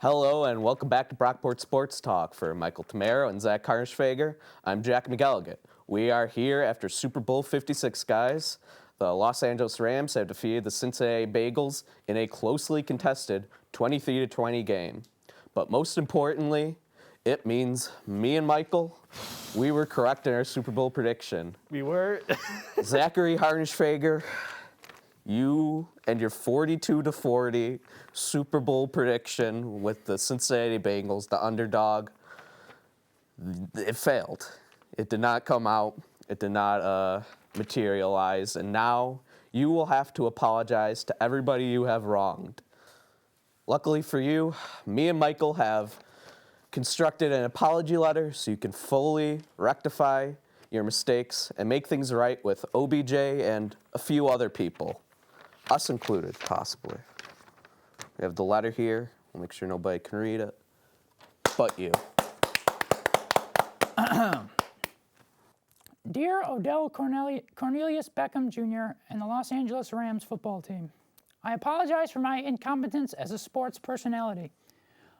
Hello and welcome back to Brockport Sports Talk. For Michael Tamaro and Zach Harnischfager, I'm Jack McElligott. We are here after Super Bowl 56, guys. The Los Angeles Rams have defeated the Cincinnati Bengals in a closely contested 23-20 game. But most importantly, it means me and Michael, we were correct in our Super Bowl prediction. We were. Zachary Harnischfager, you and your 42-40 Super Bowl prediction with the Cincinnati Bengals, the underdog, it failed. It did not come out. It did not materialize. And now you will have to apologize to everybody you have wronged. Luckily for you, me and Michael have constructed an apology letter so you can fully rectify your mistakes and make things right with OBJ and a few other people. Us included, possibly. We have the letter here. We'll make sure nobody can read it. But you. Dear Odell Cornelius Beckham Jr. and the Los Angeles Rams football team, I apologize for my incompetence as a sports personality.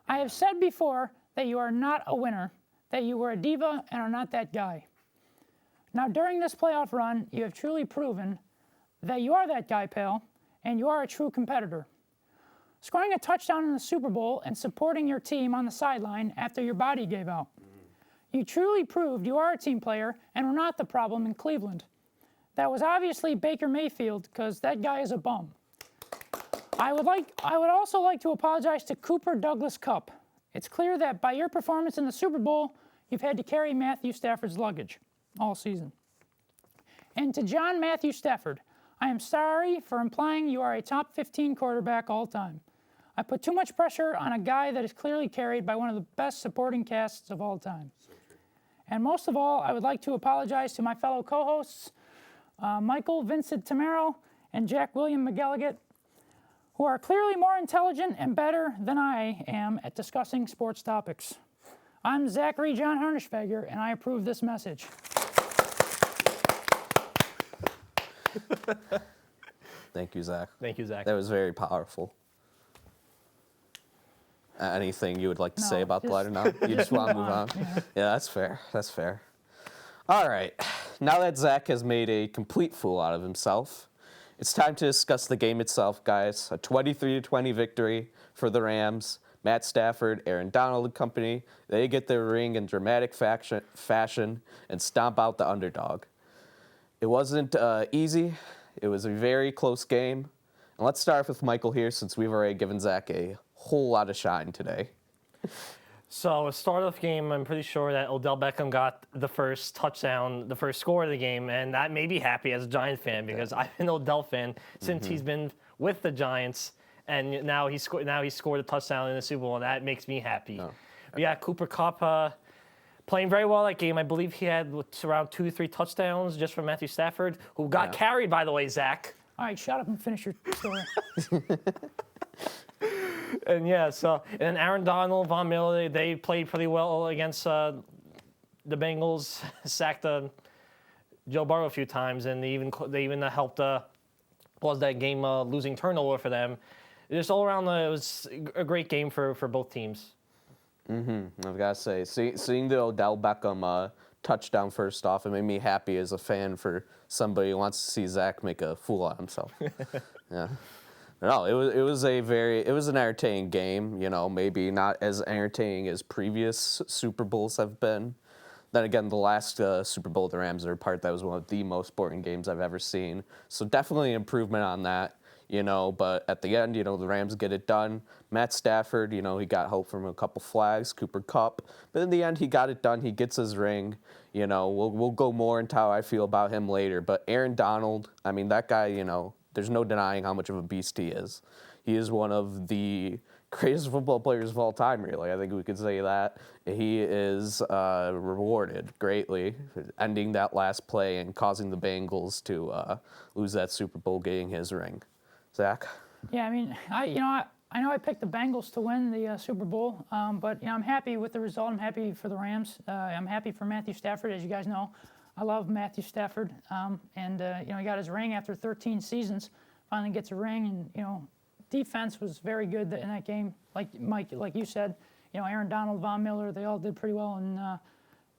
I have said before that you are not a winner, that you were a diva and are not that guy. Now, during this playoff run, you have truly proven that you are that guy, pal, and you are a true competitor. Scoring a touchdown in the Super Bowl and supporting your team on the sideline after your body gave out. You truly proved you are a team player and were not the problem in Cleveland. That was obviously Baker Mayfield, because that guy is a bum. I would also like to apologize to Cooper Douglas Kupp. It's clear that by your performance in the Super Bowl, you've had to carry Matthew Stafford's luggage all season. And to John Matthew Stafford, I am sorry for implying you are a top 15 quarterback all time. I put too much pressure on a guy that is clearly carried by one of the best supporting casts of all time. And most of all, I would like to apologize to my fellow co-hosts, Michael Vincent Tamaro and Jack William McElligott, who are clearly more intelligent and better than I am at discussing sports topics. I'm Zachary John Harnischfager, and I approve this message. Thank you, Zach. Thank you, Zach. That was very powerful. Anything you would like to say about the letter now? You just want to move on? Yeah, that's fair. That's fair. All right. Now that Zach has made a complete fool out of himself, it's time to discuss the game itself, guys. A 23-20 victory for the Rams. Matt Stafford, Aaron Donald and company, they get their ring in dramatic fashion and stomp out the underdog. It wasn't easy. It was a very close game. And let's start with Michael here, since we've already given Zach a whole lot of shine today. So, start of the game, I'm pretty sure that Odell Beckham got the first touchdown, the first score of the game, and that made me happy as a Giant fan, because I've been an Odell fan since he's been with the Giants, and now he scored a touchdown in the Super Bowl, and that makes me happy. Oh. But yeah, Cooper Kupp playing very well that game. I believe he had around 2 or 3 touchdowns just from Matthew Stafford, who got carried, by the way, Zach. All right, shut up and finish your story. And and Aaron Donald, Von Miller, they played pretty well against the Bengals, sacked Joe Burrow a few times, and they even helped was that game losing turnover for them. Just all around, it was a great game for both teams. I've got to say, seeing the Odell Beckham touchdown first off, it made me happy as a fan for somebody who wants to see Zach make a fool out of himself. Yeah. No, it was an entertaining game. You know, maybe not as entertaining as previous Super Bowls have been. Then again, the last Super Bowl the Rams are a part, that was one of the most boring games I've ever seen. So definitely an improvement on that. You know, but at the end, you know, the Rams get it done. Matt Stafford, you know, he got help from a couple flags, Cooper Kupp. But in the end, he got it done. He gets his ring. You know, we'll go more into how I feel about him later. But Aaron Donald, I mean, that guy, you know, there's no denying how much of a beast he is. He is one of the greatest football players of all time, really. I think we could say that. He is rewarded greatly, ending that last play and causing the Bengals to lose that Super Bowl, getting his ring. Zach? Yeah, I mean, I know I picked the Bengals to win the Super Bowl, but you know, I'm happy with the result. I'm happy for the Rams. I'm happy for Matthew Stafford, as you guys know. I love Matthew Stafford, and you know, he got his ring after 13 seasons. Finally gets a ring, and you know, defense was very good in that game. Like Mike, like you said, Aaron Donald, Von Miller, they all did pretty well in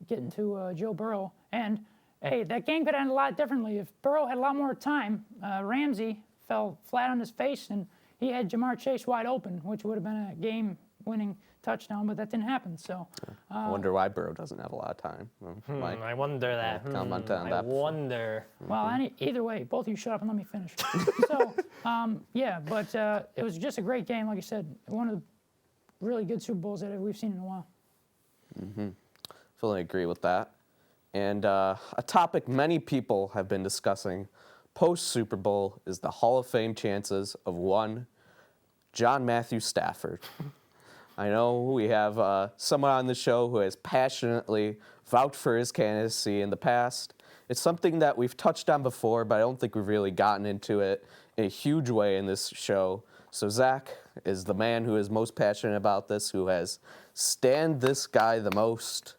getting to Joe Burrow. And hey, that game could end a lot differently if Burrow had a lot more time. Ramsey fell flat on his face, and he had Jamar Chase wide open, which would have been a game-winning touchdown, but that didn't happen. So I wonder why Burrow doesn't have a lot of time. Mike, I wonder that. comment on I that. wonder. well, either way, both of you shut up and let me finish. So yeah, but it was just a great game. Like I said, one of the really good Super Bowls that we've seen in a while. Fully agree with that. And a topic many people have been discussing post-Super Bowl is the Hall of Fame chances of one John Matthew Stafford. I know we have someone on the show who has passionately vouched for his candidacy in the past. It's something that we've touched on before, but I don't think we've really gotten into it in a huge way in this show. So Zach is the man who is most passionate about this, who has stand this guy the most.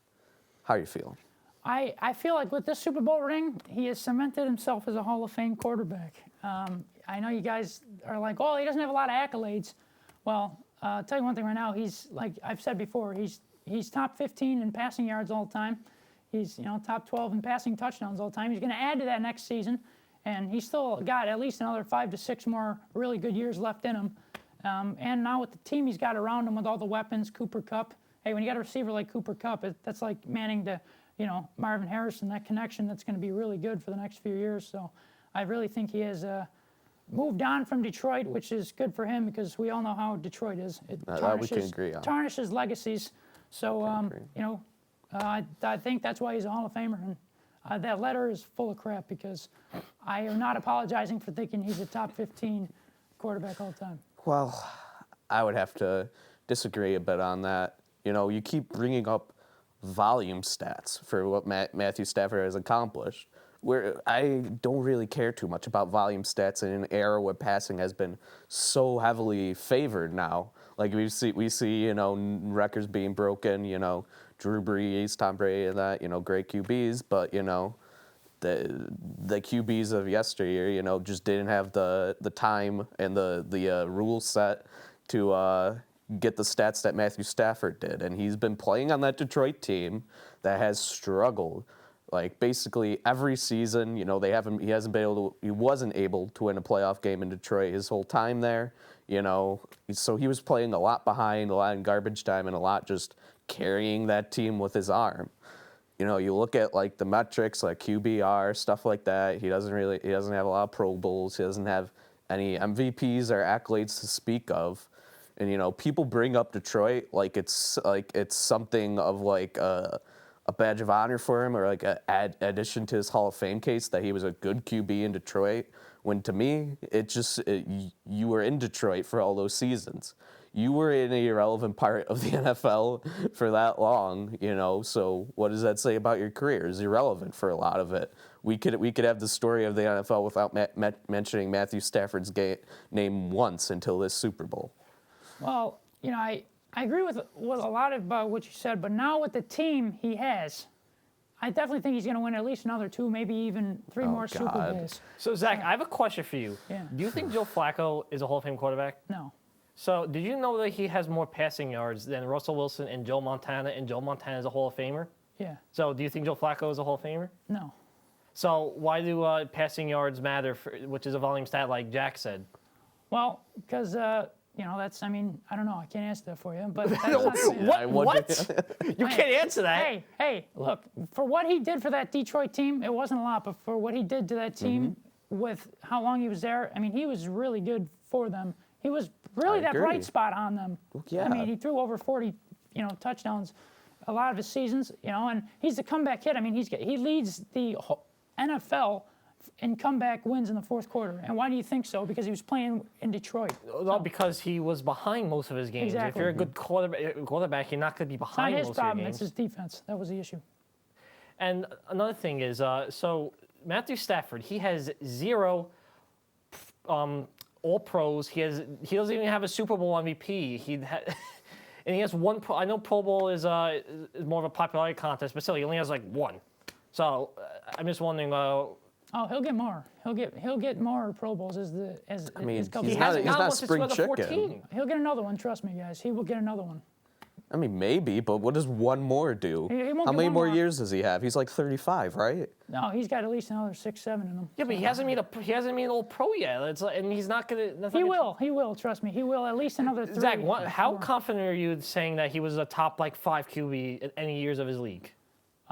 How are you feeling? I feel like with this Super Bowl ring, he has cemented himself as a Hall of Fame quarterback. I know you guys are like, oh, he doesn't have a lot of accolades. Well, I'll tell you one thing right now. He's, like I've said before, he's top 15 in passing yards all the time. He's top 12 in passing touchdowns all the time. He's going to add to that next season, and he's still got at least another 5 to 6 more really good years left in him. And now with the team he's got around him with all the weapons, Cooper Kupp. Hey, when you got a receiver like Cooper Kupp, that's like Manning to Marvin Harrison, that connection that's going to be really good for the next few years. So I really think he has moved on from Detroit, which is good for him because we all know how Detroit is. It we can agree on. Tarnishes legacies. So, I think that's why he's a Hall of Famer. And that letter is full of crap because I am not apologizing for thinking he's a top 15 quarterback all the time. Well, I would have to disagree a bit on that. You keep bringing up volume stats for what Matthew Stafford has accomplished, where I don't really care too much about volume stats in an era where passing has been so heavily favored now. Like we see records being broken, Drew Brees, Tom Brady, and that, great QBs, but the QBs of yesteryear, just didn't have the time and the rule set to get the stats that Matthew Stafford did. And he's been playing on that Detroit team that has struggled. Like basically every season, he wasn't able to win a playoff game in Detroit his whole time there, so he was playing a lot behind, a lot in garbage time, and a lot just carrying that team with his arm. You look at like the metrics, like QBR, stuff like that. He doesn't have a lot of Pro Bowls. He doesn't have any MVPs or accolades to speak of. And people bring up Detroit like it's something of like a badge of honor for him, or like an addition to his Hall of Fame case that he was a good QB in Detroit. When to me, you were in Detroit for all those seasons. You were in an irrelevant part of the NFL for that long, So what does that say about your career? It's irrelevant for a lot of it. We could have the story of the NFL without mentioning Matthew Stafford's name once until this Super Bowl. Well, I agree with a lot about what you said, but now with the team he has, I definitely think he's going to win at least another 2, maybe even 3 more Super Bowls. So, Zach, I have a question for you. Yeah. Do you think Joe Flacco is a Hall of Fame quarterback? No. So, did you know that he has more passing yards than Russell Wilson and Joe Montana, and Joe Montana is a Hall of Famer? Yeah. So, do you think Joe Flacco is a Hall of Famer? No. So, why do passing yards matter, which is a volume stat like Jack said? Well, because... I don't know. I can't answer that for you. But that's not saying What? You can't answer that. Hey, look, for what he did for that Detroit team, it wasn't a lot, but for what he did to that team with how long he was there, he was really good for them. He was really that bright spot on them. Yeah. He threw over 40, touchdowns a lot of his seasons, and he's the comeback hit. He leads the NFL in comeback wins in the fourth quarter. And why do you think so? Because he was playing in Detroit. Well, because he was behind most of his games. Exactly. If you're a good quarterback, you're not going to be behind most of your games. It's not his problem. It's his defense. That was the issue. And another thing is, so Matthew Stafford, he has 0 All-Pros. He doesn't even have a Super Bowl MVP. And he has 1. I know Pro Bowl is more of a popularity contest, but still, he only has like 1. So I'm just wondering, Oh, he'll get more. He'll get more Pro Bowls as I mean, as he's hasn't not gotten one since spring 2014. chicken. He'll get another one. Trust me, guys. He will get another one. I mean, maybe, but what does one more do? He won't How get many one more more. years does he have? He's like 35, right? No, he's got at least another 6, 7 in him. Yeah, but he hasn't made an All Pro yet. And he's not gonna. He will. He will. Trust me. He will at least another 3. Zach, how confident are you saying that he was a top 5 QB in any years of his league?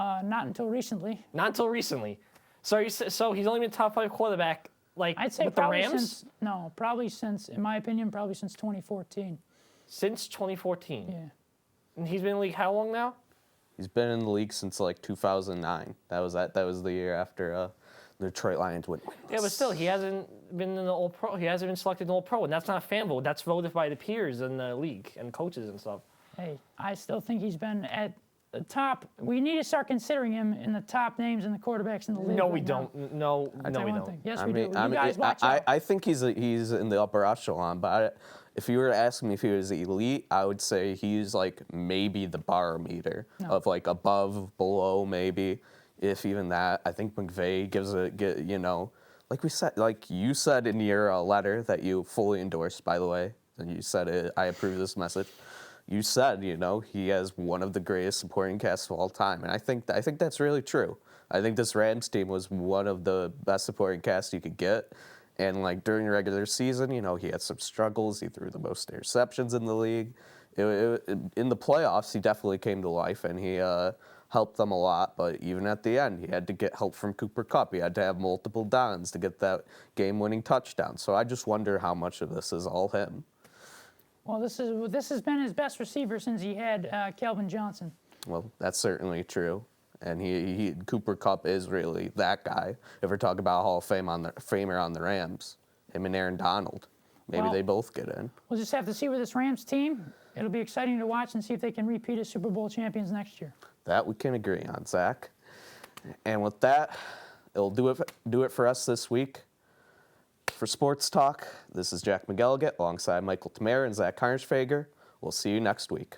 Not until recently. Not until recently. So he's only been top 5 quarterback I'd say with the probably Rams probably since, in my opinion, probably since 2014. since 2014. Yeah. And he's been in the league how long now? He's been in the league since like 2009. That was the year after the Detroit Lions went. Yeah, but still, he hasn't been in the All Pro. He hasn't been selected in the All Pro, and that's not a fan vote. That's voted by the peers in the league and coaches and stuff. Hey, I still think he's been at the top. We need to start considering him in the top names and the quarterbacks in the league. No, we right now. don't. No, I'll no, tell we you one don't. thing. Yes, I we mean, do. You guys watch out. I think he's in the upper echelon, but if you were to ask me if he was elite, I would say he's like maybe the barometer of like above, below, maybe, if even that. I think McVay like we said, like you said in your letter that you fully endorsed, by the way, and you said it. I approve this message. You said, he has one of the greatest supporting casts of all time, and I think that's really true. I think this Rams team was one of the best supporting casts you could get. And like during the regular season, he had some struggles. He threw the most interceptions in the league. In the playoffs, he definitely came to life, and he helped them a lot. But even at the end, he had to get help from Cooper Kupp. He had to have multiple downs to get that game-winning touchdown. So I just wonder how much of this is all him. Well, this has been his best receiver since he had Calvin Johnson. Well, that's certainly true. And he Cooper Kupp is really that guy. If we're talking about Hall of Famer on the Rams, him and Aaron Donald, maybe they both get in. We'll just have to see with this Rams team. It'll be exciting to watch and see if they can repeat as Super Bowl champions next year. That we can agree on, Zach. And with that, it'll do it for us this week. For Sports Talk, this is Jack McElligott alongside Michael Tamara and Zach Karnsfager. We'll see you next week.